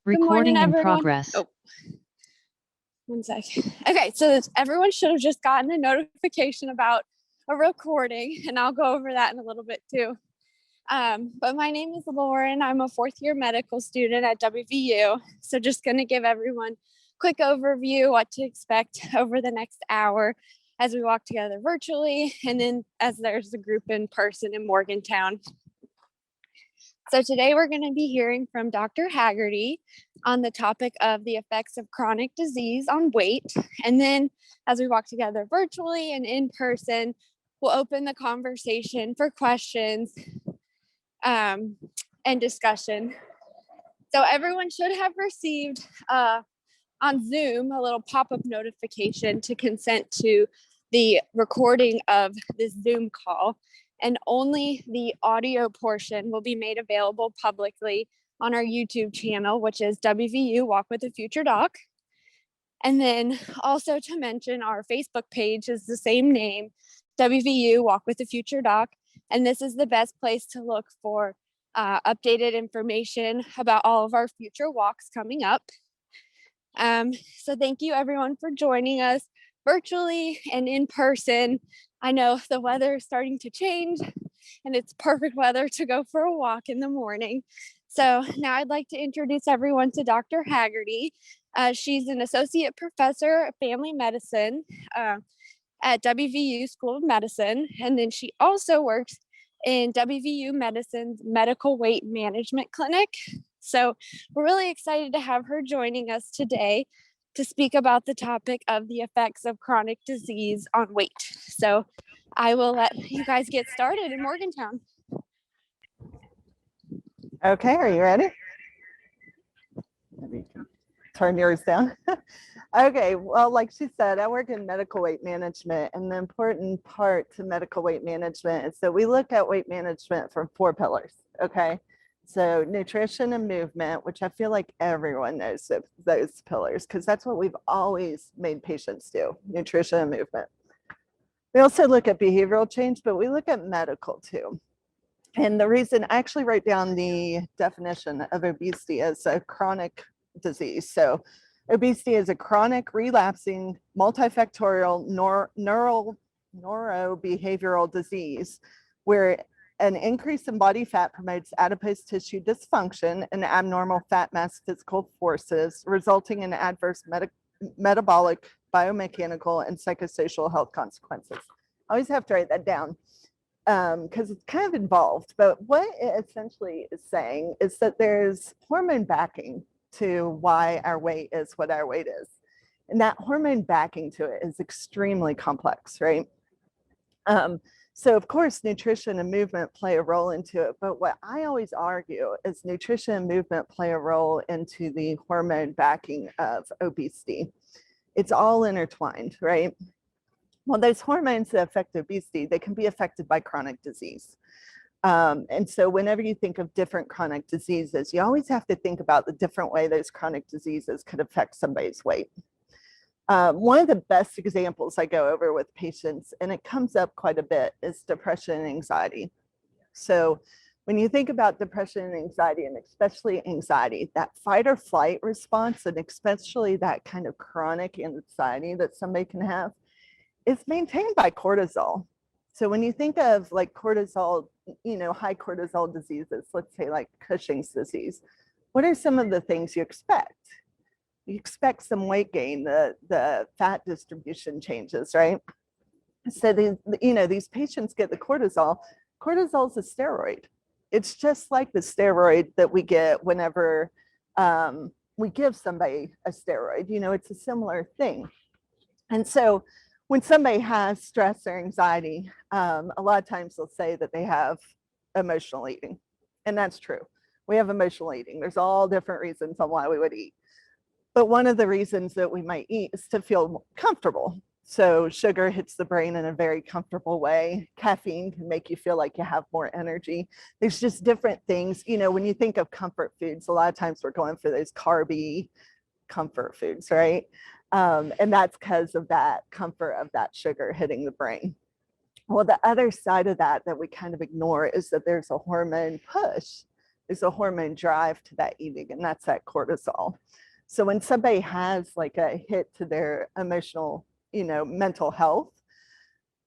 Good morning, Recording in everyone. progress. Oh, 1 second. Okay, so everyone should have just gotten a notification about a recording, and I'll go over that in a little bit too. But my name is Lauren. I'm a fourth-year medical student at WVU. So just going to give everyone a quick overview what to expect over the next hour as we walk together virtually, and then as there's a group in person in Morgantown. So today we're going to be hearing from Dr. Haggerty on the topic of the effects of chronic disease on weight. And then as we walk together virtually and in person, we'll open the conversation for questions and discussion. So everyone should have received on Zoom a little pop-up notification to consent to the recording of this Zoom call. And only the audio portion will be made available publicly on our YouTube channel, which is WVU Walk with a Future Doc. And then also to mention, our Facebook page is the same name, WVU Walk with a Future Doc. And this is the best place to look for updated information about all of our future walks coming up. So thank you everyone for joining us virtually and in person. I know the weather is starting to change and it's perfect weather to go for a walk in the morning. So now I'd like to introduce everyone to Dr. Haggerty. She's an associate professor of family medicine at WVU School of Medicine. And then she also works in WVU Medicine's Medical Weight Management Clinic. So we're really excited to have her joining us today to speak about the topic of the effects of chronic disease on weight. So I will let you guys get started in Morgantown. Okay, are you ready? Maybe you can turn yours down. Okay, well, like she said, I work in medical weight management, and the important part to medical weight management is that we look at weight management from 4 pillars, okay? So nutrition and movement, which I feel like everyone knows those pillars, because that's what we've always made patients do, nutrition and movement. We also look at behavioral change, but we look at medical too. And the reason, I actually wrote down the definition of obesity as a chronic disease. So obesity is a chronic, relapsing, multifactorial neurobehavioral disease where an increase in body fat promotes adipose tissue dysfunction and abnormal fat mass physical forces, resulting in adverse metabolic, biomechanical, and psychosocial health consequences. I always have to write that down because it's kind of involved. But what it essentially is saying is that there's hormone backing to why our weight is what our weight is. And that hormone backing to it is extremely complex, right? So of course, nutrition and movement play a role into it, but what I always argue is nutrition and movement play a role into the hormone backing of obesity. It's all intertwined, right? Well, those hormones that affect obesity, they can be affected by chronic disease. And so whenever you think of different chronic diseases, you always have to think about the different way those chronic diseases could affect somebody's weight. One of the best examples I go over with patients, and it comes up quite a bit, is depression and anxiety. So when you think about depression and anxiety, and especially anxiety, that fight or flight response, and especially that kind of chronic anxiety that somebody can have, is maintained by cortisol. So when you think of like cortisol, high cortisol diseases, let's say like Cushing's disease, what are some of the things you expect? You expect some weight gain, the fat distribution changes, right? So these patients get the cortisol. Cortisol is a steroid. It's just like the steroid that we get whenever we give somebody a steroid. It's a similar thing. And so when somebody has stress or anxiety, a lot of times they'll say that they have emotional eating. And that's true. We have emotional eating. There's all different reasons on why we would eat. But one of the reasons that we might eat is to feel comfortable. So sugar hits the brain in a very comfortable way. Caffeine can make you feel like you have more energy. There's just different things. When you think of comfort foods, a lot of times we're going for those carby comfort foods, right? And that's because of that comfort of that sugar hitting the brain. Well, the other side of that we kind of ignore is that there's a hormone push is a hormone drive to that eating, and that's that cortisol. So when somebody has like a hit to their emotional, mental health,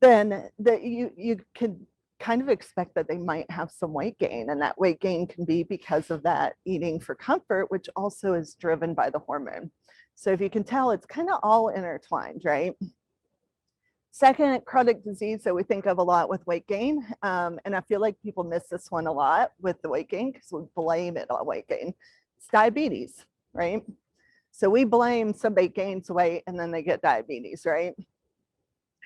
then that you can kind of expect that they might have some weight gain, and that weight gain can be because of that eating for comfort, which also is driven by the hormone. So if you can tell, it's kind of all intertwined, right? Second, chronic disease that we think of a lot with weight gain, and I feel like people miss this one a lot with the weight gain because we blame it on weight gain. It's diabetes, right? So we blame somebody gains weight and then they get diabetes, right?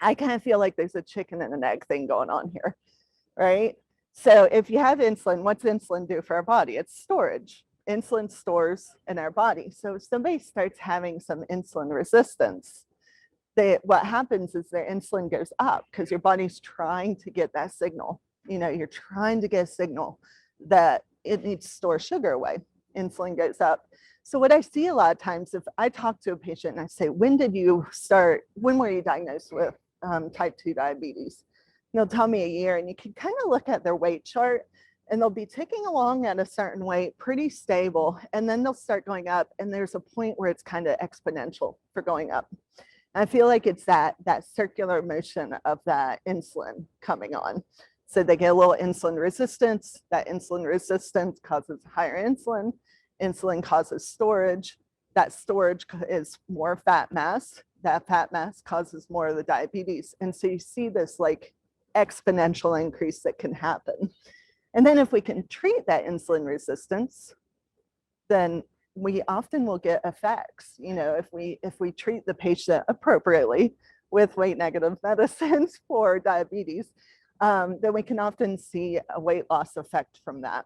I kind of feel like there's a chicken and an egg thing going on here, right? So if you have insulin, what's insulin do for our body? It's storage. Insulin stores in our body. So if somebody starts having some insulin resistance, what happens is their insulin goes up because your body's trying to get that signal. You're trying to get a signal that it needs to store sugar away. Insulin goes up. So what I see a lot of times, if I talk to a patient and I say, when were you diagnosed with type 2 diabetes? And they'll tell me a year, and you can kind of look at their weight chart, and they'll be ticking along at a certain weight, pretty stable, and then they'll start going up, and there's a point where it's kind of exponential for going up. I feel like it's that circular motion of that insulin coming on. So they get a little insulin resistance. That insulin resistance causes higher insulin. Insulin causes storage. That storage is more fat mass. That fat mass causes more of the diabetes. And so you see this like exponential increase that can happen. And then if we can treat that insulin resistance, then we often will get effects. If we treat the patient appropriately with weight negative medicines for diabetes, then we can often see a weight loss effect from that.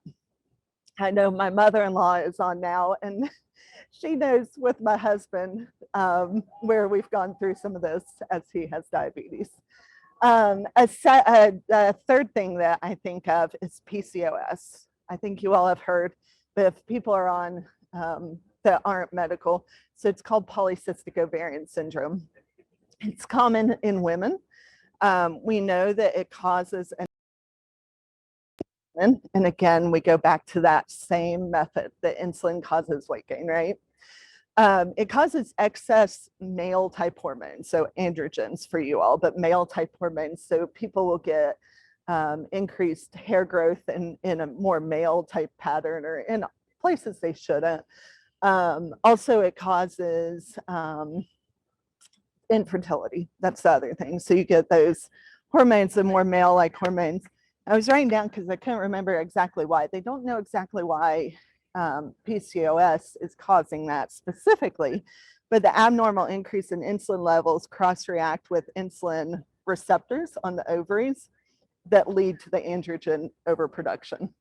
I know my mother-in-law is on now, and she knows with my husband where we've gone through some of this as he has diabetes. A third thing that I think of is PCOS. I think you all have heard, but if people are on that aren't medical, so it's called polycystic ovarian syndrome. It's common in women. We know that it causes and again, we go back to that same method that insulin causes weight gain, right? It causes excess male type hormones, so androgens for you all, but male type hormones. So people will get increased hair growth in a more male type pattern or in places they shouldn't. Also, it causes infertility. That's the other thing. So you get those hormones, the more male-like hormones. I was writing down because I couldn't remember exactly why. They don't know exactly why PCOS is causing that specifically, but the abnormal increase in insulin levels cross-react with insulin receptors on the ovaries that lead to the androgen overproduction.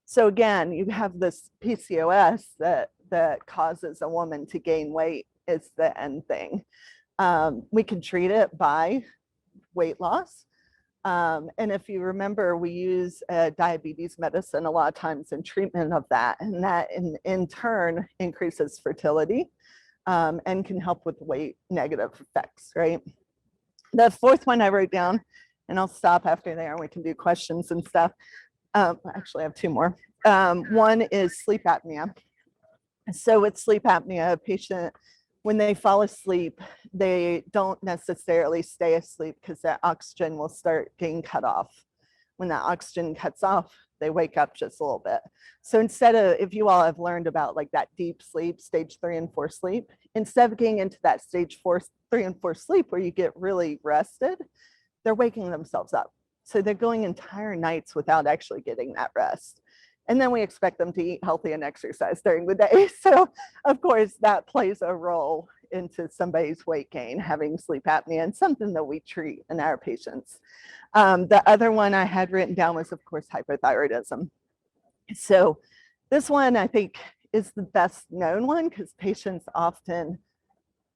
So again, you have this PCOS that causes a woman to gain weight is the end thing. We can treat it by weight loss. And if you remember, we use diabetes medicine a lot of times in treatment of that, and that in turn increases fertility and can help with weight negative effects, right? The fourth one I wrote down, and I'll stop after there and we can do questions and stuff. Actually, I have two more. One is sleep apnea. So with sleep apnea, a patient, when they fall asleep, they don't necessarily stay asleep because their oxygen will start getting cut off. When that oxygen cuts off, they wake up just a little bit. So instead of, if you all have learned about like that deep sleep, stage 3 and 4 sleep, instead of getting into that stage 3 and 4 sleep where you get really rested, they're waking themselves up. So they're going entire nights without actually getting that rest. And then we expect them to eat healthy and exercise during the day. So of course that plays a role into somebody's weight gain, having sleep apnea, and something that we treat in our patients. The other one I had written down was, of course, hypothyroidism. So this one I think is the best known one because patients often,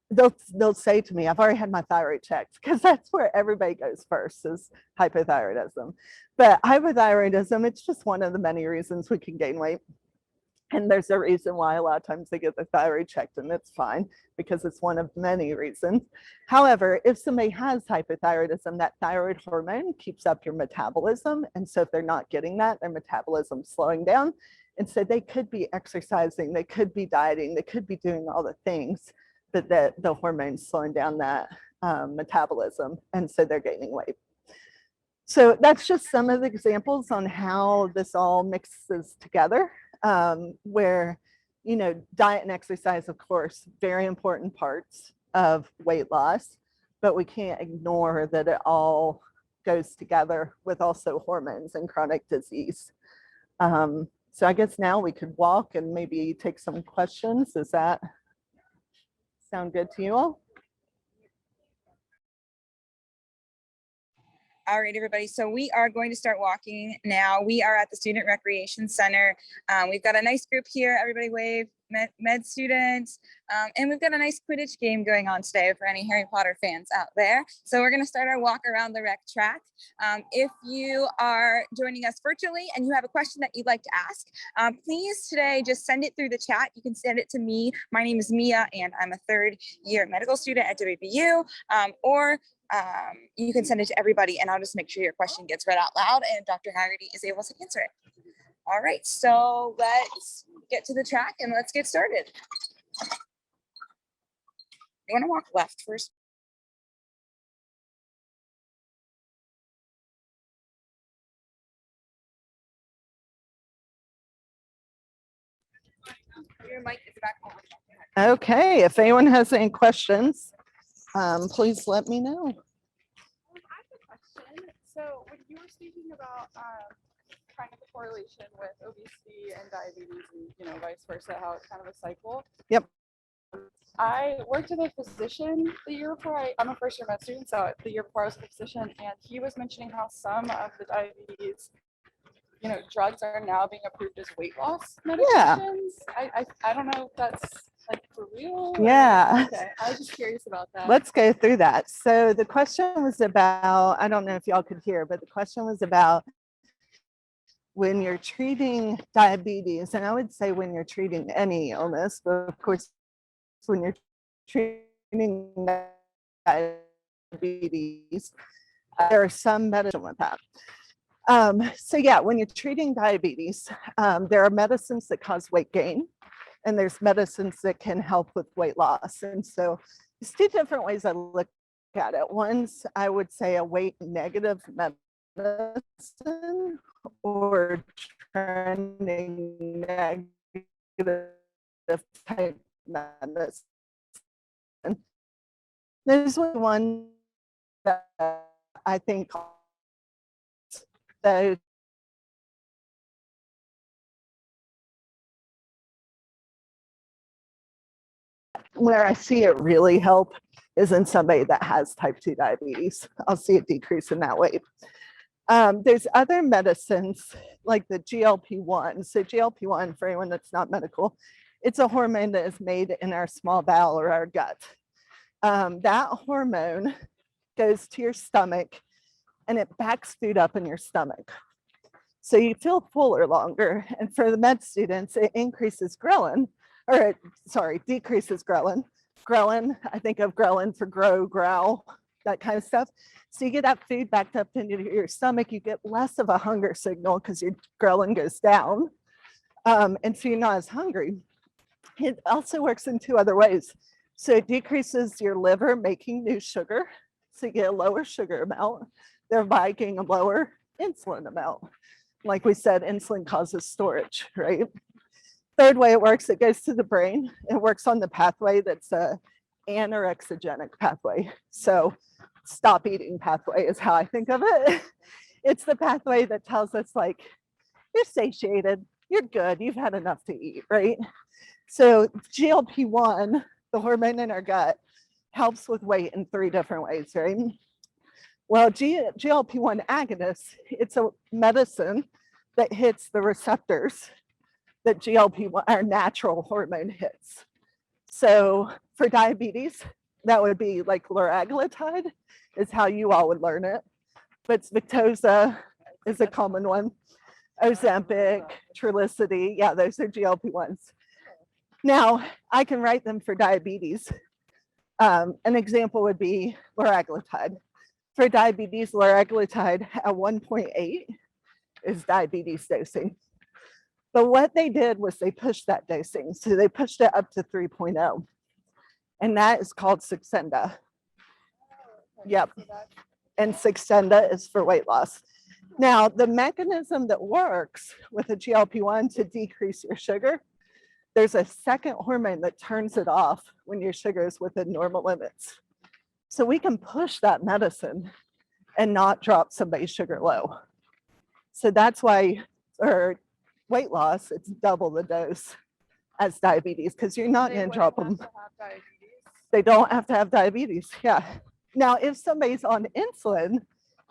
they'll say to me, I've already had my thyroid checked, because that's where everybody goes first is hypothyroidism. But hypothyroidism, it's just one of the many reasons we can gain weight. And there's a reason why a lot of times they get the thyroid checked, and it's fine because it's one of many reasons. However, if somebody has hypothyroidism, that thyroid hormone keeps up your metabolism. And so if they're not getting that, their metabolism's slowing down. And so they could be exercising, they could be dieting, they could be doing all the things, but the hormone's slowing down that metabolism. And so they're gaining weight. So that's just some of the examples on how this all mixes together, where, you know, diet and exercise, of course, very important parts of weight loss, but we can't ignore that it all goes together with also hormones and chronic disease. So I guess now we could walk and maybe take some questions. Does that sound good to you all? All right, everybody. So we are going to start walking now. We are at the Student Recreation Center. We've got a nice group here. Everybody wave, med students. And we've got a nice Quidditch game going on today for any Harry Potter fans out there. So we're going to start our walk around the rec track. If you are joining us virtually and you have a question that you'd like to ask, please today just send it through the chat. You can send it to me. My name is Mia, and I'm a third-year medical student at WWU. Or you can send it to everybody, and I'll just make sure your question gets read out loud and Dr. Haggerty is able to answer it. All right, so let's get to the track and let's get started. You want to walk left first? Your mic is back on. Okay, if anyone has any questions, please let me know. I have a question. So when you were speaking about kind of the correlation with obesity and diabetes and, you know, vice versa, how it's kind of a cycle. Yep. I worked with a physician the year before. I'm a first year med student, so the year before I was a physician, and he was mentioning how some of the diabetes, you know, drugs are now being approved as weight loss medications. Yeah. I don't know if that's like for real. Yeah. Okay. I was just curious about that. Let's go through that. So the question was about, I don't know if y'all could hear, but the question was about when you're treating diabetes, and I would say when you're treating any illness, but of course, when you're treating diabetes, there are some medicine with that. So yeah, when you're treating diabetes, there are medicines that cause weight gain, and there's medicines that can help with weight loss. And so there's two different ways I look at it. One's, I would say, a weight negative medicine or trending negative type medicine. There's one that I think that where I see it really help is in somebody that has type 2 diabetes. I'll see a decrease in that weight. There's other medicines like the GLP-1. So GLP-1, for anyone that's not medical, it's a hormone that is made in our small bowel or our gut. That hormone goes to your stomach and it backs food up in your stomach. So you feel fuller longer. And for the med students, it increases ghrelin, or sorry, decreases ghrelin. Ghrelin, I think of ghrelin for grow, growl, that kind of stuff. So you get that food backed up into your stomach, you get less of a hunger signal because your ghrelin goes down. And so you're not as hungry. It also works in two other ways. So it decreases your liver making new sugar. So you get a lower sugar amount, thereby getting a lower insulin amount. Like we said, insulin causes storage, right? Third way it works, it goes to the brain. It works on the pathway that's a anorexigenic pathway. So stop eating pathway is how I think of it. It's the pathway that tells us like, you're satiated, you're good, you've had enough to eat, right? So GLP-1, the hormone in our gut, helps with weight in three different ways, right? Well, GLP-1 agonist, it's a medicine that hits the receptors that GLP-1, our natural hormone, hits. So for diabetes, that would be like liraglutide is how you all would learn it. But Victoza is a common one. Ozempic, Trulicity. Yeah, those are GLP-1s. Now, I can write them for diabetes. An example would be liraglutide. For diabetes, liraglutide at 1.8 is diabetes dosing. But what they did was they pushed that dosing. So they pushed it up to 3.0. And that is called Saxenda. Yep. And Saxenda is for weight loss. Now, the mechanism that works with a GLP-1 to decrease your sugar, there's a second hormone that turns it off when your sugar is within normal limits. So we can push that medicine and not drop somebody's sugar low. So that's why, for weight loss, it's double the dose as diabetes, because you're not going to drop them. They don't have to have diabetes. Yeah. Now, if somebody's on insulin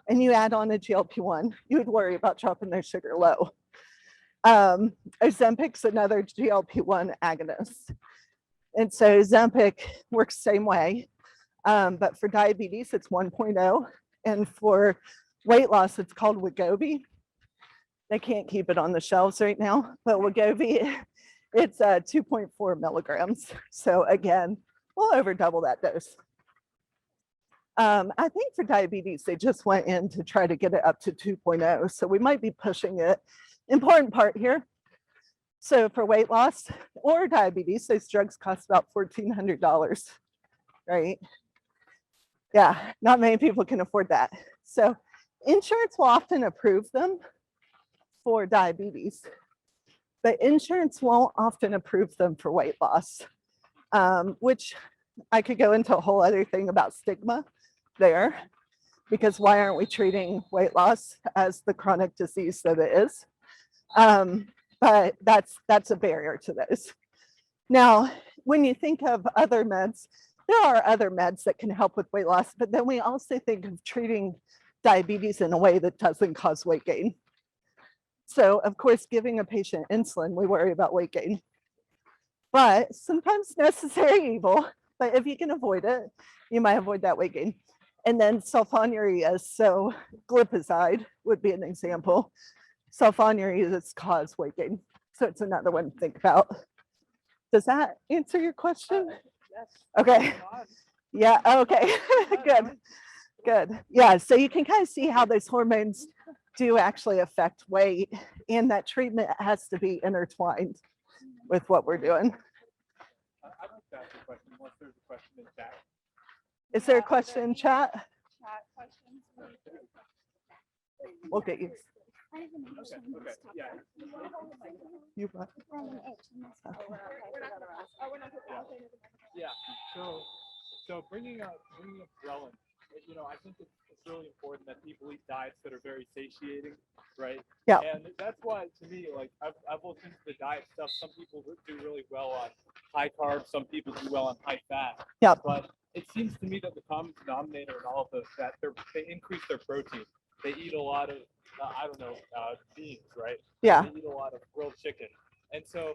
and you add on a GLP-1, you would worry about dropping their sugar low. Ozempic's another GLP-1 agonist. And so Ozempic works same way, but for diabetes, it's 1.0. And for weight loss, it's called Wegovy. They can't keep it on the shelves right now, but Wegovy, it's 2.4 milligrams. So again, we'll over double that dose. I think for diabetes, they just went in to try to get it up to 2.0. So we might be pushing it. Important part here. So for weight loss or diabetes, those drugs cost about $1,400, right? Yeah, not many people can afford that. So insurance will often approve them for diabetes, but insurance won't often approve them for weight loss, which I could go into a whole other thing about stigma there, because why aren't we treating weight loss as the chronic disease that it is? But that's a barrier to this. Now, when you think of other meds, there are other meds that can help with weight loss, but then we also think of treating diabetes in a way that doesn't cause weight gain. So of course, giving a patient insulin, we worry about weight gain, but sometimes necessary evil. But if you can avoid it, you might avoid that weight gain. And then sulfonylureas, so glipizide would be an example. Sulfonylureas cause weight gain. So it's another one to think about. Does that answer your question? Yes. Okay. Yeah, okay, good, good. Yeah, so you can kind of see how those hormones do actually affect weight, and that treatment has to be intertwined with what we're doing. I'd like to ask a question, unless there's a question in chat. Is there a question in chat? Chat questions. We'll get you. Okay, yeah. You got- Yeah, so bringing up ghrelin, you know, I think it's really important that people eat diets that are very satiating, right? Yeah. And that's why, to me, like, I've looked into the diet stuff. Some people do really well on high carbs, some people do well on high fat. Yeah. But it seems to me that the common denominator in all of those, that they increase their protein. They eat a lot of, beans, right? Yeah. They eat a lot of grilled chicken. And so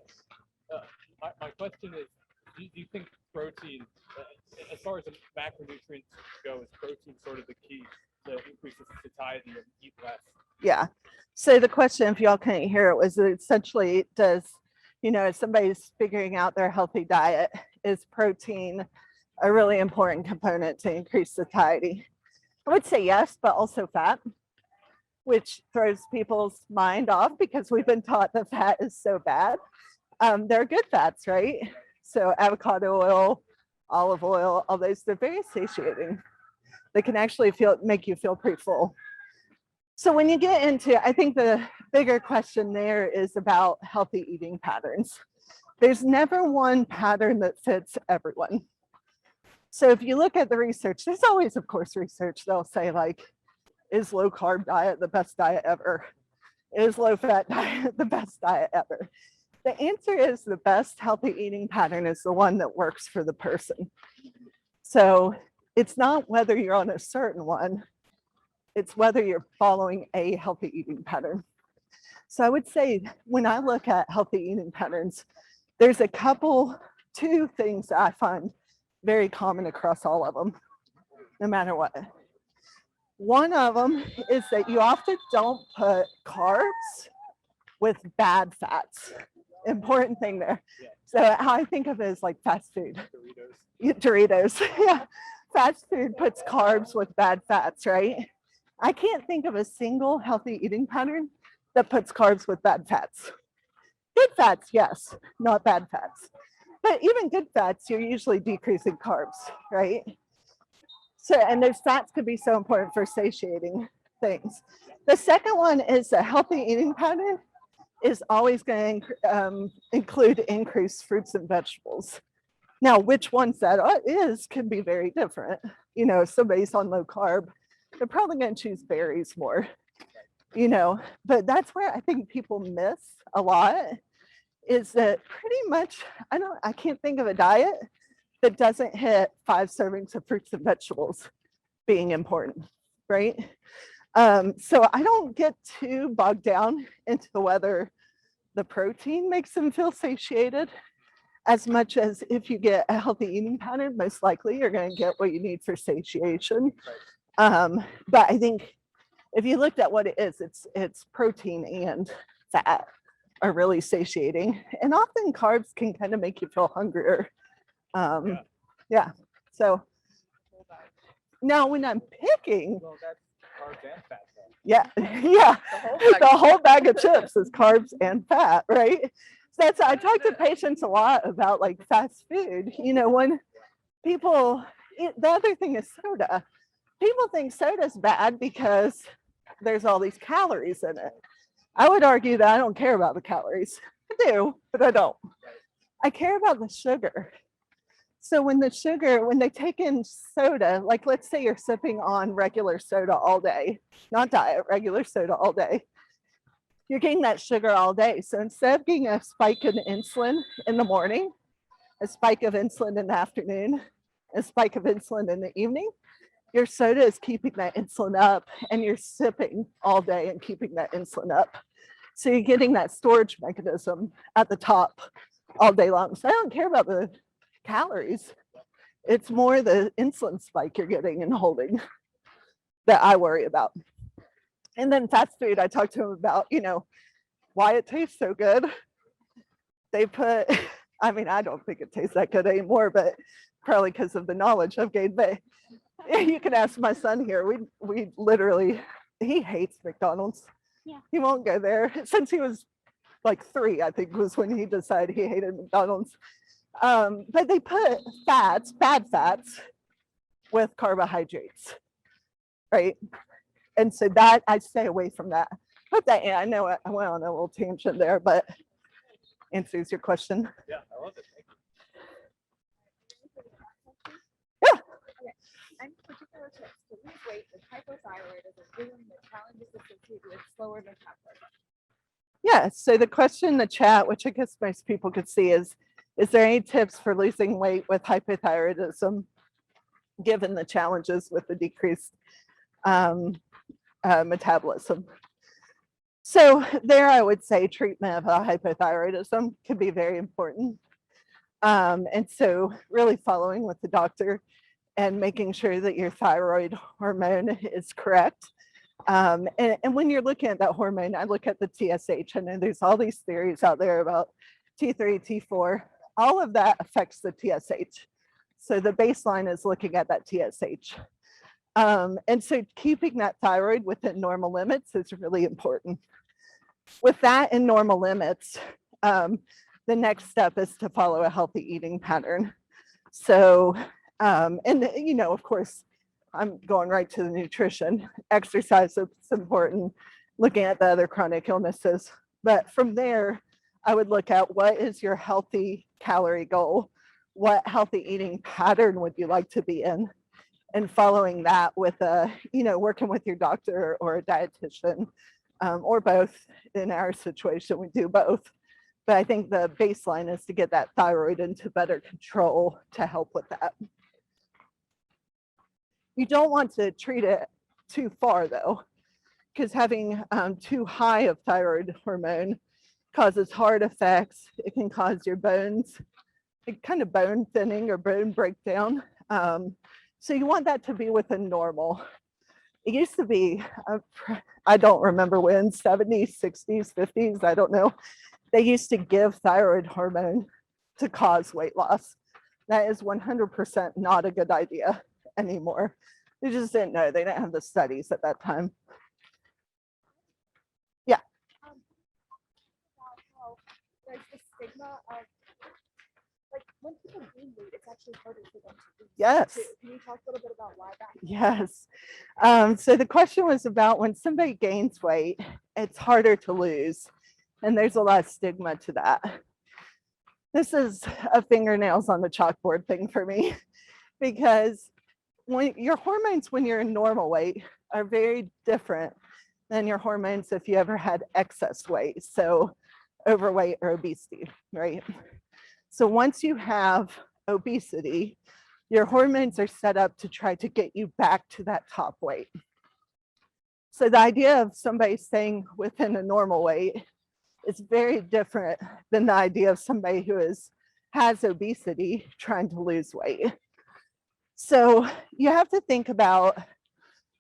my question is, do you think protein, as far as the macronutrients go, is protein sort of the key to increase the satiety and eat less? Yeah. So the question, if y'all couldn't hear it, was essentially, does, you know, if somebody's figuring out their healthy diet, is protein a really important component to increase satiety? I would say yes, but also fat, which throws people's mind off because we've been taught that fat is so bad. There are good fats, right? So avocado oil, olive oil, all those, they're very satiating. They can actually make you feel pretty full. So when you get into, I think the bigger question there is about healthy eating patterns. There's never one pattern that fits everyone. So if you look at the research, there's always, of course, research. They'll say like, is low carb diet the best diet ever? Is low fat diet the best diet ever? The answer is the best healthy eating pattern is the one that works for the person. So it's not whether you're on a certain one, it's whether you're following a healthy eating pattern. So I would say when I look at healthy eating patterns, there's two things that I find very common across all of them, no matter what. One of them is that you often don't put carbs with bad fats. Important thing there. Yeah. So how I think of it is like fast food. Doritos. Doritos. Yeah. Fast food puts carbs with bad fats, right? I can't think of a single healthy eating pattern that puts carbs with bad fats. Good fats, yes, not bad fats. But even good fats, you're usually decreasing carbs, right? So, and those fats could be so important for satiating things. The second one is a healthy eating pattern is always going to include increased fruits and vegetables. Now, which ones that is can be very different. You know, if somebody's on low carb, they're probably going to choose berries more, you know, but that's where I think people miss a lot is that pretty much, I can't think of a diet that doesn't hit 5 servings of fruits and vegetables being important, right? So I don't get too bogged down into whether the protein makes them feel satiated as much as if you get a healthy eating pattern, most likely you're going to get what you need for satiation. But I think if you looked at what it is, it's protein and fat are really satiating. And often carbs can kind of make you feel hungrier. Yeah. So now when I'm picking, Well, that's carbs and fat. yeah, yeah, the whole bag of chips is carbs and fat, right? So that's, I talk to patients a lot about like fast food. You know, when people, the other thing is soda. People think soda's bad because there's all these calories in it. I would argue that I don't care about the calories. I do, but I don't. I care about the sugar. So when they take in soda, like let's say you're sipping on regular soda all day, not diet, regular soda all day, you're getting that sugar all day. So instead of getting a spike in insulin in the morning, a spike of insulin in the afternoon, a spike of insulin in the evening, your soda is keeping that insulin up and you're sipping all day and keeping that insulin up. So you're getting that storage mechanism at the top all day long. So I don't care about the calories. It's more the insulin spike you're getting and holding that I worry about. And then fast food, I talked to them about, you know, why it tastes so good. They put, I mean, I don't think it tastes that good anymore, but probably because of the knowledge I've gained. But you can ask my son here. We literally, he hates McDonald's. Yeah. He won't go there since he was like 3, I think was when he decided he hated McDonald's. But they put fats, bad fats, with carbohydrates, right? And so that I stay away from that. Hope that, yeah, I know I went on a little tangent there, but answers your question. Yeah, I love it. Thank you. Yeah. And particular tips to lose weight with hypothyroidism, given the challenges associated with slower metabolism. Yeah, so the question in the chat, which I guess most people could see, is there any tips for losing weight with hypothyroidism, given the challenges with the decreased metabolism? So there I would say treatment of hypothyroidism can be very important. And so really following with the doctor and making sure that your thyroid hormone is correct. And when you're looking at that hormone, I look at the TSH. I know there's all these theories out there about T3, T4, all of that affects the TSH. So the baseline is looking at that TSH. And so keeping that thyroid within normal limits is really important. With that in normal limits, the next step is to follow a healthy eating pattern. So, and you know, of course, I'm going right to the nutrition. Exercise is important, looking at the other chronic illnesses. But from there, I would look at what is your healthy calorie goal? What healthy eating pattern would you like to be in? And following that with you know, working with your doctor or a dietitian, or both. In our situation, we do both. But I think the baseline is to get that thyroid into better control to help with that. You don't want to treat it too far though, because having too high of thyroid hormone causes heart effects. It can cause your bones, kind of bone thinning or bone breakdown. So you want that to be within normal. It used to be, I don't remember when, 70s, 60s, 50s, I don't know. They used to give thyroid hormone to cause weight loss. That is 100% not a good idea anymore. They just didn't know. They didn't have the studies at that time. Yeah. About how there's the stigma of like when people gain weight, it's actually harder for them to lose. Yes. Too. Can you talk a little bit about why that? Yes. So the question was about when somebody gains weight, it's harder to lose. And there's a lot of stigma to that. This is a fingernails on the chalkboard thing for me, because when your hormones when you're in normal weight are very different than your hormones if you ever had excess weight, so overweight or obesity, right? So once you have obesity, your hormones are set up to try to get you back to that top weight. So the idea of somebody staying within a normal weight is very different than the idea of somebody who has obesity trying to lose weight. So you have to think about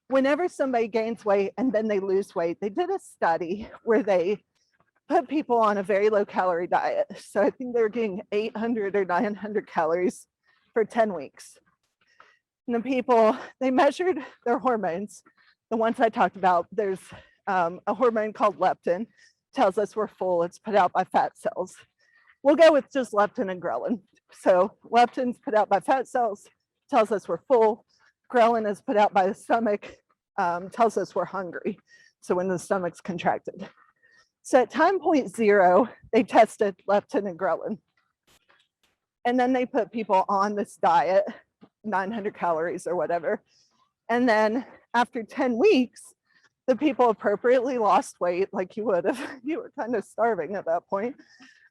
whenever somebody gains weight and then they lose weight. They did a study where they put people on a very low calorie diet. So I think they were getting 800 or 900 calories for 10 weeks. And the people, they measured their hormones. The ones I talked about, there's a hormone called leptin, tells us we're full. It's put out by fat cells. We'll go with just leptin and ghrelin. So leptin's put out by fat cells, tells us we're full. Ghrelin is put out by the stomach, tells us we're hungry. So when the stomach's contracted. So at time point 0, they tested leptin and ghrelin. And then they put people on this diet, 900 calories or whatever. And then after 10 weeks, the people appropriately lost weight like you would if you were kind of starving at that point.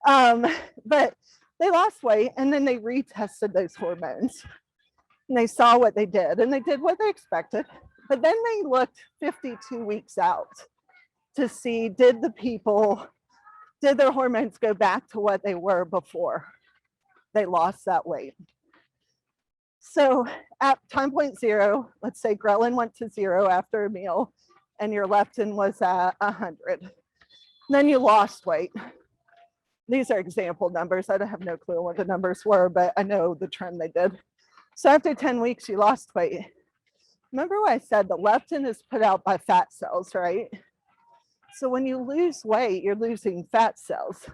But they lost weight and then they retested those hormones. And they saw what they did and they did what they expected. But then they looked 52 weeks out to see did their hormones go back to what they were before they lost that weight. So at time point 0, let's say ghrelin went to 0 after a meal and your leptin was at 100. Then you lost weight. These are example numbers. I don't have no clue what the numbers were, but I know the trend they did. So after 10 weeks, you lost weight. Remember what I said, the leptin is put out by fat cells, right? So when you lose weight, you're losing fat cells.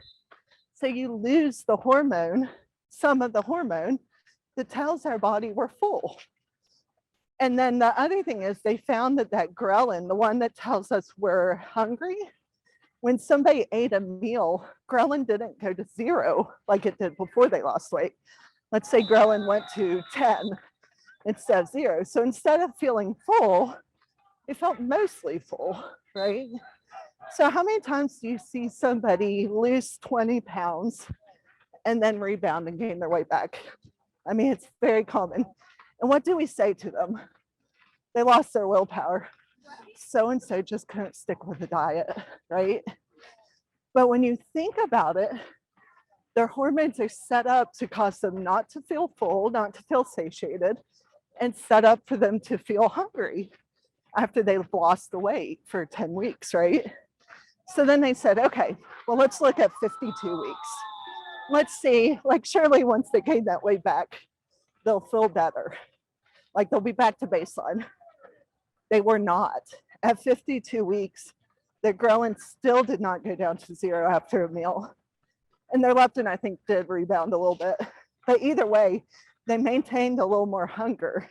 So you lose the hormone, some of the hormone that tells our body we're full. And then the other thing is they found that ghrelin, the one that tells us we're hungry, when somebody ate a meal, ghrelin didn't go to 0 like it did before they lost weight. Let's say ghrelin went to 10 instead of 0. So instead of feeling full, it felt mostly full, right? So how many times do you see somebody lose 20 pounds and then rebound and gain their weight back? I mean, it's very common. And what do we say to them? They lost their willpower. So-and-so just couldn't stick with the diet, right? But when you think about it, their hormones are set up to cause them not to feel full, not to feel satiated, and set up for them to feel hungry after they've lost the weight for 10 weeks, right? So then they said, okay, well, let's look at 52 weeks. Let's see, like surely once they gain that weight back, they'll feel better. Like they'll be back to baseline. They were not. At 52 weeks, their ghrelin still did not go down to 0 after a meal. And their leptin, I think, did rebound a little bit. But either way, they maintained a little more hunger.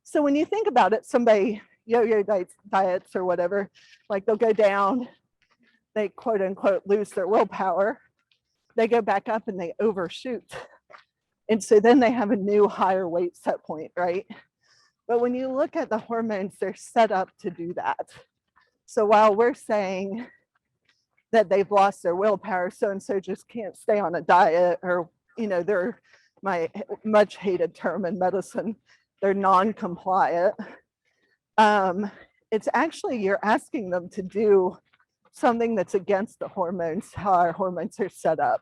So when you think about it, somebody yo-yo diets or whatever, like they'll go down, they quote unquote lose their willpower, they go back up and they overshoot. And so then they have a new higher weight set point, right? But when you look at the hormones, they're set up to do that. So while we're saying that they've lost their willpower, so-and-so just can't stay on a diet, or, you know, they're my much hated term in medicine, they're non-compliant. It's actually, you're asking them to do something that's against the hormones, how our hormones are set up.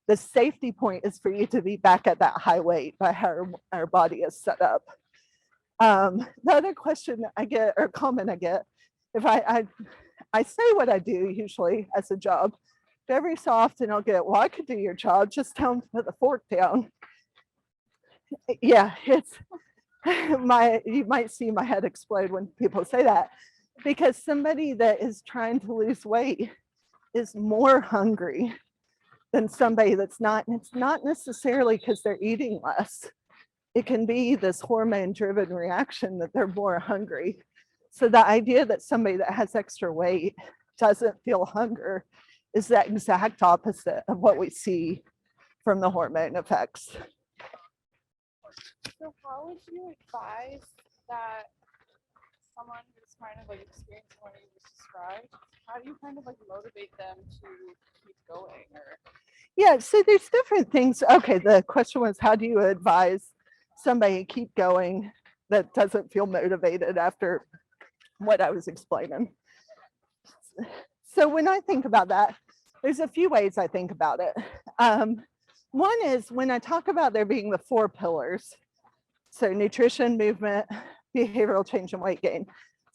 The safety point is for you to be back at that high weight by how our body is set up. The other question I get or comment I get, if I say what I do usually as a job, but every so often I'll get, well, I could do your job, just tell them to put the fork down. Yeah, it's you might see my head explode when people say that, because somebody that is trying to lose weight is more hungry than somebody that's not. And it's not necessarily because they're eating less. It can be this hormone driven reaction that they're more hungry. So the idea that somebody that has extra weight doesn't feel hunger is the exact opposite of what we see from the hormone effects. So how would you advise that someone who's kind of like experiencing what you just described, how do you kind of like motivate them to keep going? Or Yeah, so there's different things. Okay, the question was, how do you advise somebody to keep going that doesn't feel motivated after what I was explaining? So when I think about that, there's a few ways I think about it. One is when I talk about there being the 4 pillars, so nutrition, movement, behavioral change, and weight gain.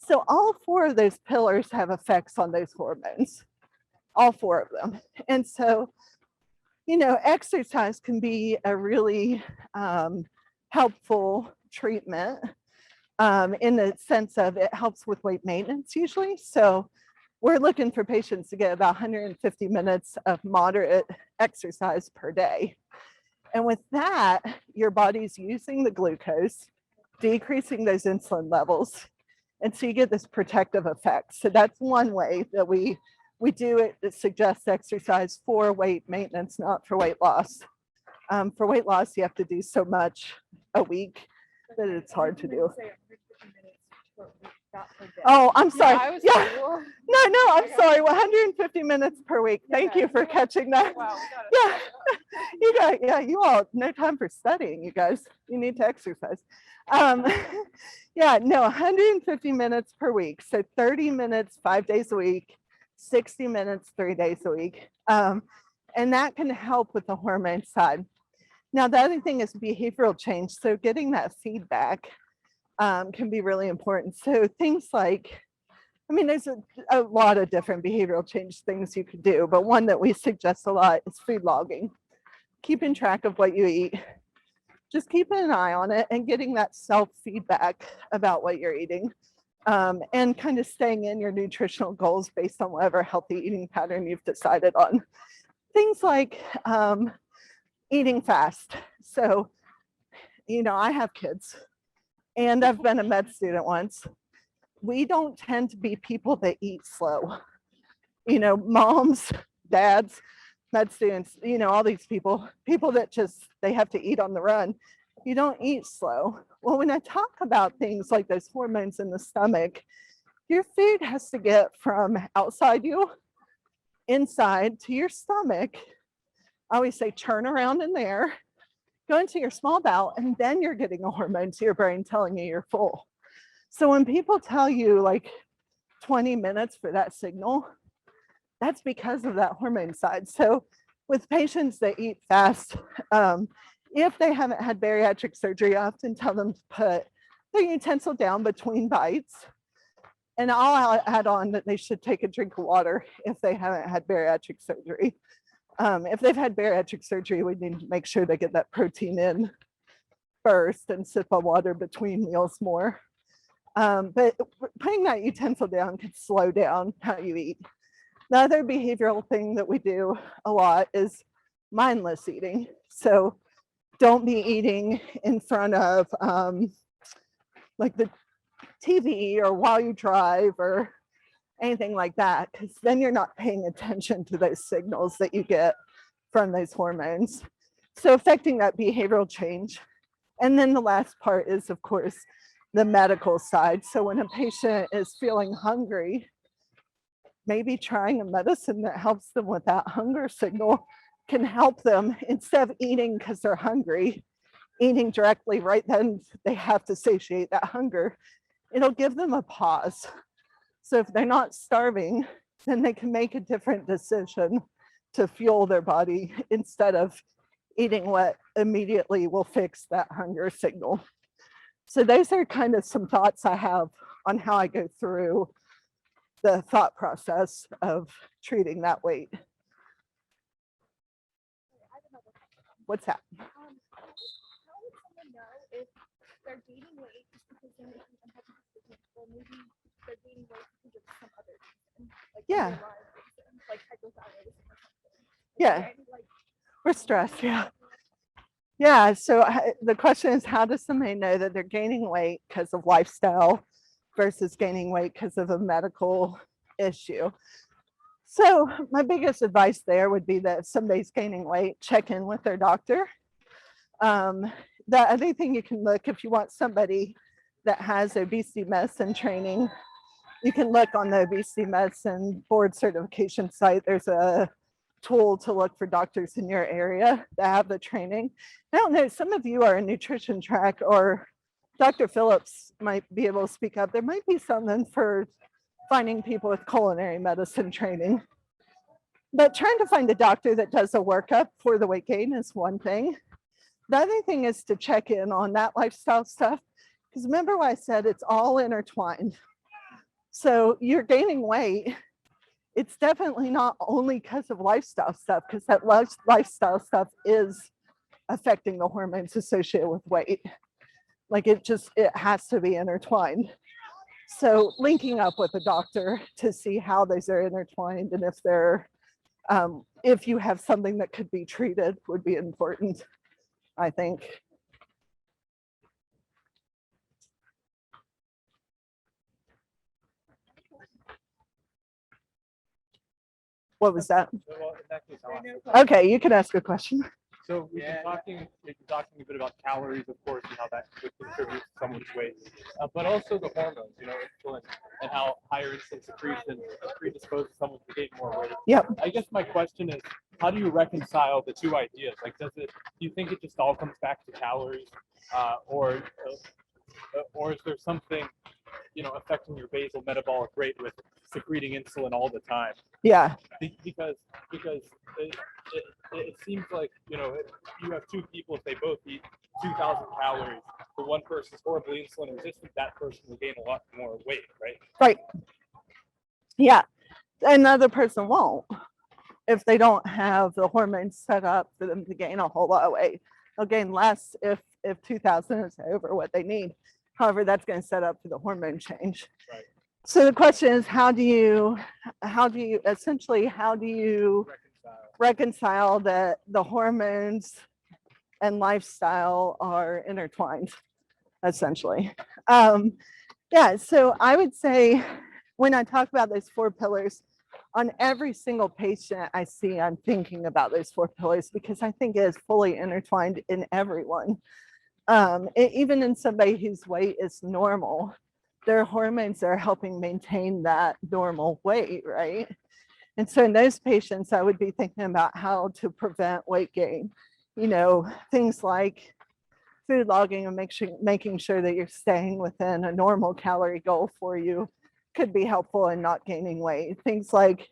So all 4 of those pillars have effects on those hormones, all 4 of them. And so, you know, exercise can be a really helpful treatment in the sense of it helps with weight maintenance usually. So we're looking for patients to get about 150 minutes of moderate exercise per day. And with that, your body's using the glucose, decreasing those insulin levels. And so you get this protective effect. So that's one way that we do it. It suggests exercise for weight maintenance, not for weight loss. For weight loss, you have to do so much a week that it's hard to do. Oh, I'm sorry. I was Yeah. like, "Whoa." No, I'm sorry. 150 minutes per week. Thank you for catching that. Wow, we got it. Yeah, you all, no time for studying, you guys. You need to exercise. Yeah, no, 150 minutes per week. So 30 minutes, 5 days a week, 60 minutes, 3 days a week. And that can help with the hormone side. Now, the other thing is behavioral change. So getting that feedback can be really important. So things like, I mean, there's a lot of different behavioral change things you could do, but one that we suggest a lot is food logging. Keeping track of what you eat. Just keeping an eye on it and getting that self-feedback about what you're eating. And kind of staying in your nutritional goals based on whatever healthy eating pattern you've decided on. Things like eating fast. So, you know, I have kids and I've been a med student once. We don't tend to be people that eat slow. You know, moms, dads, med students, you know, all these people that just, they have to eat on the run. You don't eat slow. Well, when I talk about things like those hormones in the stomach, your food has to get from outside you, inside to your stomach. I always say turn around in there, go into your small bowel, and then you're getting a hormone to your brain telling you you're full. So when people tell you like 20 minutes for that signal, that's because of that hormone side. So with patients that eat fast, if they haven't had bariatric surgery, I often tell them to put their utensil down between bites. And I'll add on that they should take a drink of water if they haven't had bariatric surgery. If they've had bariatric surgery, we need to make sure they get that protein in first and sip of water between meals more. But putting that utensil down can slow down how you eat. The other behavioral thing that we do a lot is mindless eating. So don't be eating in front of like the TV or while you drive or anything like that, because then you're not paying attention to those signals that you get from those hormones. So affecting that behavioral change. And then the last part is, of course, the medical side. So when a patient is feeling hungry, maybe trying a medicine that helps them with that hunger signal can help them, instead of eating because they're hungry, eating directly right then, they have to satiate that hunger. It'll give them a pause. So if they're not starving, then they can make a different decision to fuel their body instead of eating what immediately will fix that hunger signal. So those are kind of some thoughts I have on how I go through the thought process of treating that weight. I have another question. What's that? How would someone know if they're gaining weight just because they're making unhealthy decisions, or maybe they're gaining weight because of some other reason, like Yeah. underlying reason, like hypothyroidism or something? Like, Yeah. is there any, like, We're stressed, yeah. Yeah, so the question is, how does somebody know that they're gaining weight because of lifestyle versus gaining weight because of a medical issue? So my biggest advice there would be that if somebody's gaining weight, check in with their doctor. The other thing you can look, if you want somebody that has obesity medicine training, you can look on the obesity medicine board certification site. There's a tool to look for doctors in your area that have the training. I don't know, some of you are in nutrition track, or Dr. Phillips might be able to speak up. There might be something for finding people with culinary medicine training. But trying to find a doctor that does a workup for the weight gain is one thing. The other thing is to check in on that lifestyle stuff, because remember what I said, it's all intertwined. So you're gaining weight, it's definitely not only because of lifestyle stuff, because that lifestyle stuff is affecting the hormones associated with weight. Like it has to be intertwined. So linking up with a doctor to see how those are intertwined, and if you have something that could be treated would be important, I think. What was that? Well, in that case, I'll ask a question. Okay, you can ask a question. So we've been talking a bit about calories, of course, and how that could contribute to someone's weight, but also the hormones, insulin, and how higher insulin secretion predisposes someone to gain more weight. Yep. I guess my question is, how do you reconcile the two ideas? Like, do you think it just all comes back to calories, or is there something, affecting your basal metabolic rate with secreting insulin all the time? Yeah. Because it seems like, if you have two people, if they both eat 2,000 calories, the one person is horribly insulin resistant, that person will gain a lot more weight, right? Right. Yeah. Another person won't, if they don't have the hormones set up for them to gain a whole lot of weight. They'll gain less if 2,000 is over what they need. However, that's going to set up for the hormone change. Right. So the question is, how do you reconcile that the hormones and lifestyle are intertwined, essentially? Yeah, so I would say when I talk about those 4 pillars, on every single patient I see, I'm thinking about those 4 pillars, because I think it is fully intertwined in everyone. Even in somebody whose weight is normal, their hormones are helping maintain that normal weight, right? And so in those patients, I would be thinking about how to prevent weight gain. Things like food logging and making sure that you're staying within a normal calorie goal for you could be helpful in not gaining weight. Things like,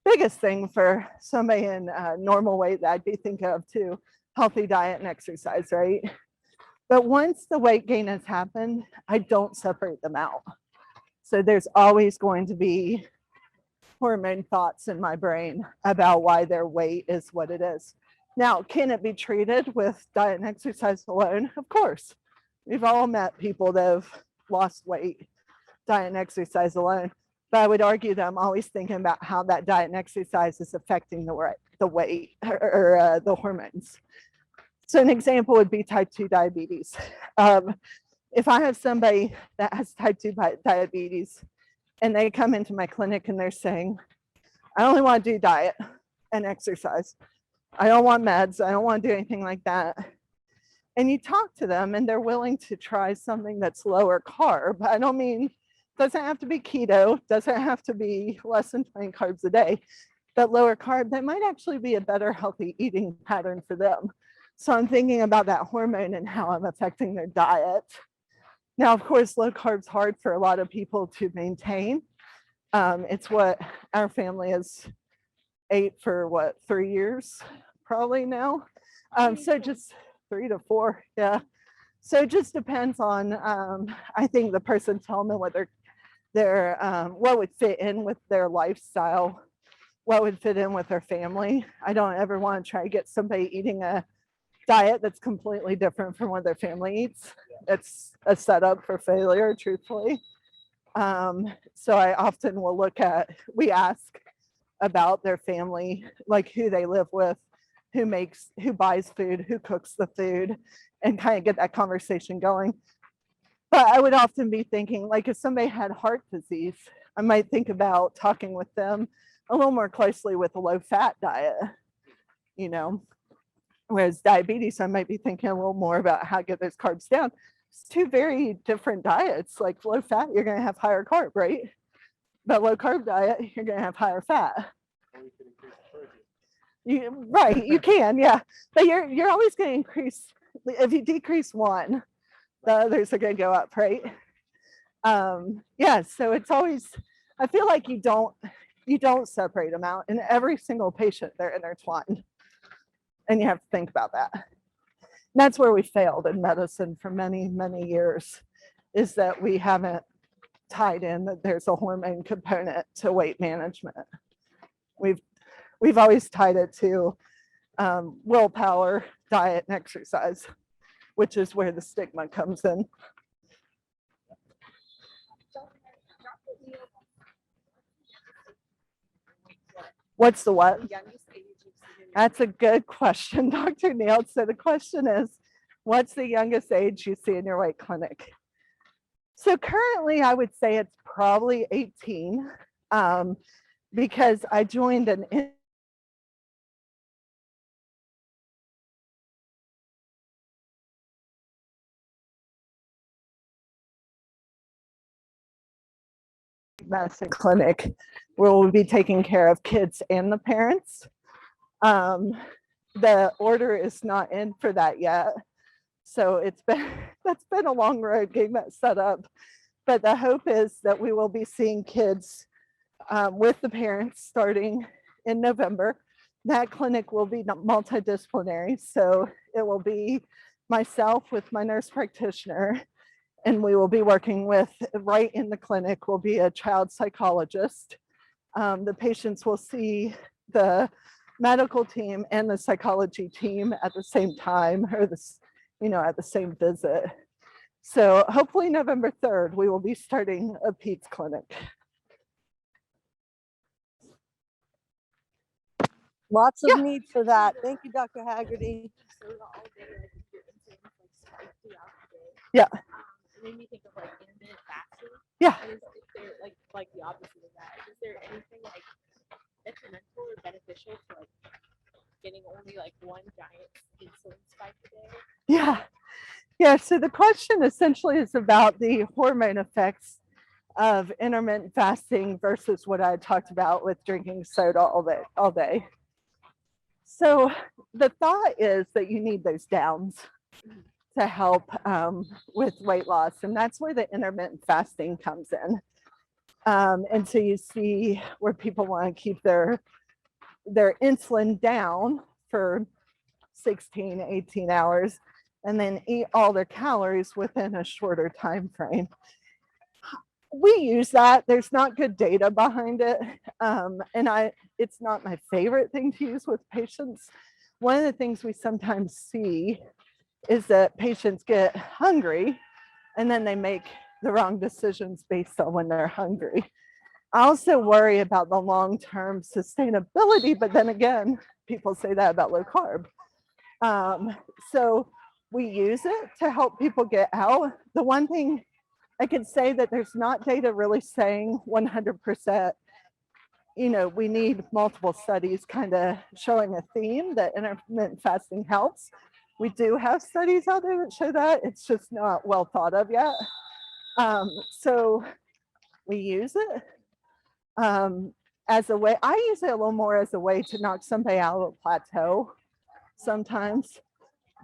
biggest thing for somebody in normal weight that I'd be thinking of too, healthy diet and exercise, right? But once the weight gain has happened, I don't separate them out. So there's always going to be hormone thoughts in my brain about why their weight is what it is. Now, can it be treated with diet and exercise alone? Of course. We've all met people that have lost weight, diet and exercise alone. But I would argue that I'm always thinking about how that diet and exercise is affecting the weight or the hormones. So an example would be type 2 diabetes. If I have somebody that has type 2 diabetes and they come into my clinic and they're saying, I only want to do diet and exercise. I don't want meds. I don't want to do anything like that. And you talk to them and they're willing to try something that's lower carb. I don't mean, doesn't have to be keto, doesn't have to be less than 20 carbs a day, but lower carb, that might actually be a better healthy eating pattern for them. So I'm thinking about that hormone and how I'm affecting their diet. Now, of course, low carb's hard for a lot of people to maintain. It's what our family has ate for 3 years, probably now. So just 3 to 4, yeah. So it just depends on, I think the person telling me what what would fit in with their lifestyle, what would fit in with their family. I don't ever want to try to get somebody eating a diet that's completely different from what their family eats. It's a setup for failure, truthfully. So I often will we ask about their family, like who they live with, who buys food, who cooks the food, and kind of get that conversation going. But I would often be thinking, like if somebody had heart disease, I might think about talking with them a little more closely with a low fat diet, you know. Whereas diabetes, I might be thinking a little more about how to get those carbs down. It's two very different diets. Like low fat, you're going to have higher carb, right? But low carb diet, you're going to have higher fat. Right, you can, yeah. But you're always going to increase. If you decrease one, the others are going to go up, right? Yeah, so it's always, I feel like you don't separate them out. In every single patient, they're intertwined. And you have to think about that. And that's where we failed in medicine for many, many years, is that we haven't tied in that there's a hormone component to weight management. We've always tied it to willpower, diet, and exercise, which is where the stigma comes in. What's the what? That's a good question, Dr. Neal. So the question is, what's the youngest age you see in your weight clinic? So currently I would say it's probably 18, because I joined an medicine clinic where we'll be taking care of kids and the parents. The order is not in for that yet. So that's been a long road getting that set up. But the hope is that we will be seeing kids with the parents starting in November. That clinic will be multidisciplinary. So it will be myself with my nurse practitioner, and we will be working with, right in the clinic will be a child psychologist. The patients will see the medical team and the psychology team at the same time, or at the same visit. So hopefully November 3rd, we will be starting a peds clinic. Lots of need for that. Thank you, Dr. Haggerty. Yeah. It made me think of like intermittent fasting. Yeah. Is there like the opposite of that? Is there anything like detrimental or beneficial to like getting only like one giant insulin spike a day? Yeah. Yeah. So the question essentially is about the hormone effects of intermittent fasting versus what I talked about with drinking soda all day. So the thought is that you need those downs to help with weight loss. And that's where the intermittent fasting comes in. And so you see where people want to keep their insulin down for 16, 18 hours, and then eat all their calories within a shorter time frame. We use that. There's not good data behind it. And it's not my favorite thing to use with patients. One of the things we sometimes see is that patients get hungry and then they make the wrong decisions based on when they're hungry. I also worry about the long-term sustainability, but then again, people say that about low carb. So we use it to help people get out. The one thing I can say that there's not data really saying 100%, we need multiple studies kind of showing a theme that intermittent fasting helps. We do have studies out there that show that. It's just not well thought of yet. So we use it as a way. I use it a little more as a way to knock somebody out of a plateau sometimes,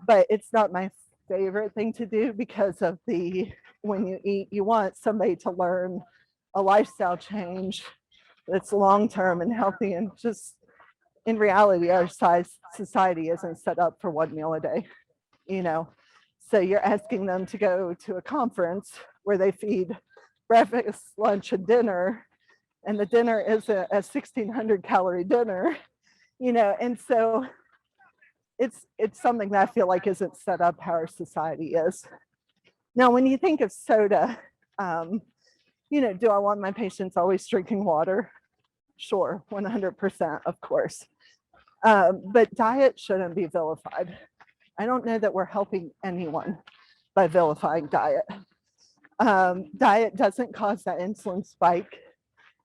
but it's not my favorite thing to do because of when you eat, you want somebody to learn a lifestyle change that's long-term and healthy, and just in reality, our society isn't set up for one meal a day, So you're asking them to go to a conference where they feed breakfast, lunch, and dinner, and the dinner is a 1,600 calorie dinner, you know, and so it's something that I feel like isn't set up how our society is. Now, when you think of soda, you know, do I want my patients always drinking water? Sure, 100%, of course. But diet shouldn't be vilified. I don't know that we're helping anyone by vilifying diet. Diet doesn't cause that insulin spike.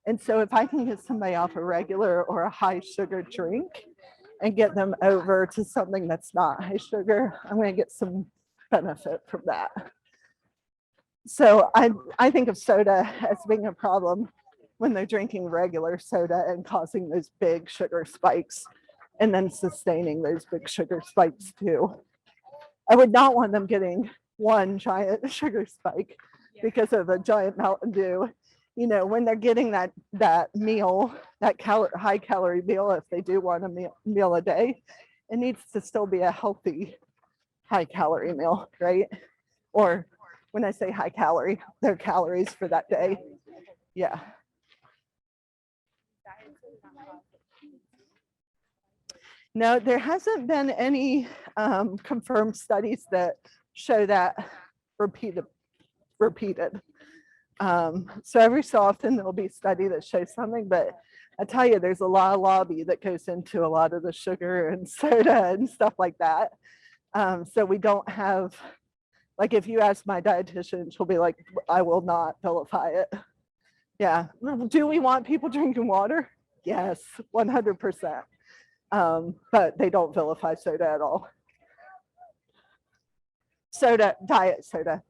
And so if I can get somebody off a regular or a high sugar drink and get them over to something that's not high sugar, I'm going to get some benefit from that. So I think of soda as being a problem when they're drinking regular soda and causing those big sugar spikes and then sustaining those big sugar spikes too. I would not want them getting one giant sugar spike because of a giant Mountain Dew. You know, when they're getting that meal, that high calorie meal, if they do want a meal a day, it needs to still be a healthy high calorie meal, right? Or when I say high calorie, they're calories for that day. Yeah. No, there hasn't been any confirmed studies that show that repeated. So every so often there'll be a study that shows something, but I tell you, there's a lot of lobby that goes into a lot of the sugar and soda and stuff like that. So we don't have, like, if you ask my dietitian, she'll be like, I will not vilify it. Yeah. Do we want people drinking water? Yes, 100%. But they don't vilify soda at all. Soda, diet soda.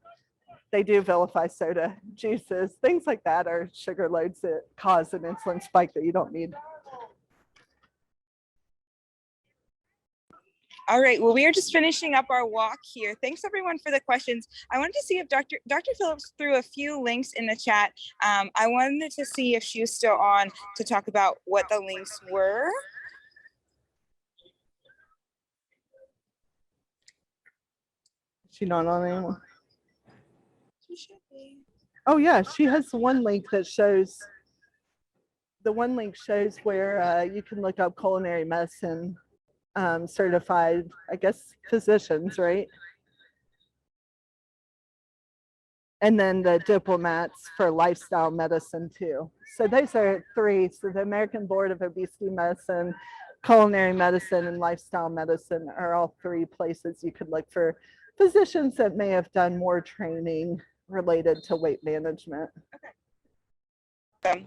They do vilify soda. Juices, things like that are sugar loads that cause an insulin spike that you don't need. All right, well, we are just finishing up our walk here. Thanks everyone for the questions. I wanted to see if Dr. Phillips threw a few links in the chat. I wanted to see if she was still on to talk about what the links were. She not on anymore. She should be. Oh yeah, she has one link that shows, the one link shows where you can look up culinary medicine certified, I guess, physicians, right? And then the diplomats for lifestyle medicine too. So those are three. So the American Board of Obesity Medicine, culinary medicine, and lifestyle medicine are all three places you could look for physicians that may have done more training related to weight management. Okay.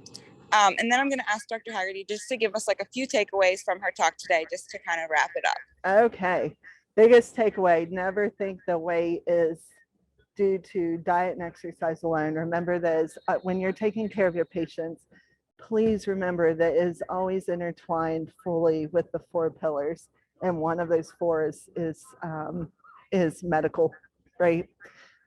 And then I'm going to ask Dr. Haggerty just to give us like a few takeaways from her talk today, just to kind of wrap it up. Okay. Biggest takeaway, never think the weight is due to diet and exercise alone. Remember that when you're taking care of your patients, please remember that it is always intertwined fully with the 4 pillars. And one of those 4 is medical, right?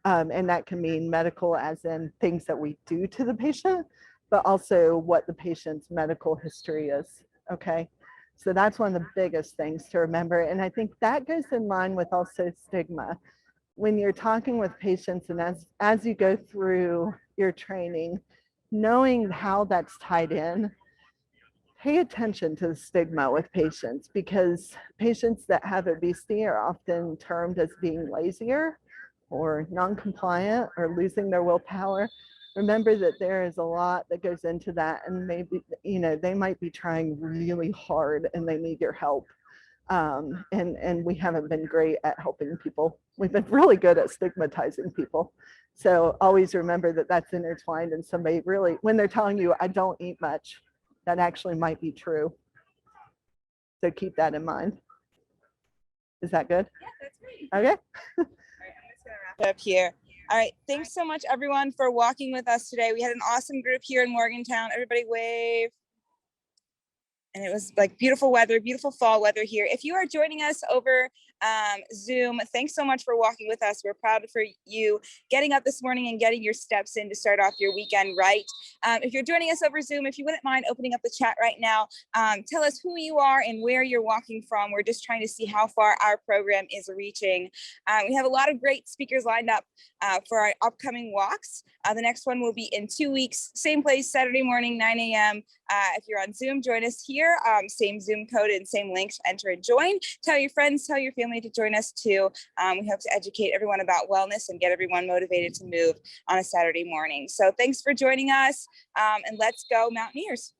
And that can mean medical as in things that we do to the patient, but also what the patient's medical history is, okay? So that's one of the biggest things to remember. And I think that goes in line with also stigma. When you're talking with patients and as you go through your training, knowing how that's tied in, pay attention to the stigma with patients, because patients that have obesity are often termed as being lazier or non-compliant or losing their willpower. Remember that there is a lot that goes into that, and maybe, you know, they might be trying really hard and they need your help. And we haven't been great at helping people. We've been really good at stigmatizing people. So always remember that that's intertwined, and somebody really, when they're telling you, I don't eat much, that actually might be true. So keep that in mind. Is that good? Yeah, that's great. Okay. All right, I'm just gonna wrap it up here. All right, thanks so much everyone for walking with us today. We had an awesome group here in Morgantown. Everybody wave. and it was like beautiful weather, beautiful fall weather here. If you are joining us over Zoom, thanks so much for walking with us. We're proud for you getting up this morning and getting your steps in to start off your weekend right. If you're joining us over Zoom, if you wouldn't mind opening up the chat right now, tell us who you are and where you're walking from. We're just trying to see how far our program is reaching. We have a lot of great speakers lined up for our upcoming walks. The next one will be in 2 weeks, same place, Saturday morning, 9 a.m. If you're on Zoom, join us here. Same Zoom code and same links, enter and join. Tell your friends, tell your family to join us too. We hope to educate everyone about wellness and get everyone motivated to move on a Saturday morning. So thanks for joining us, and let's go Mountaineers.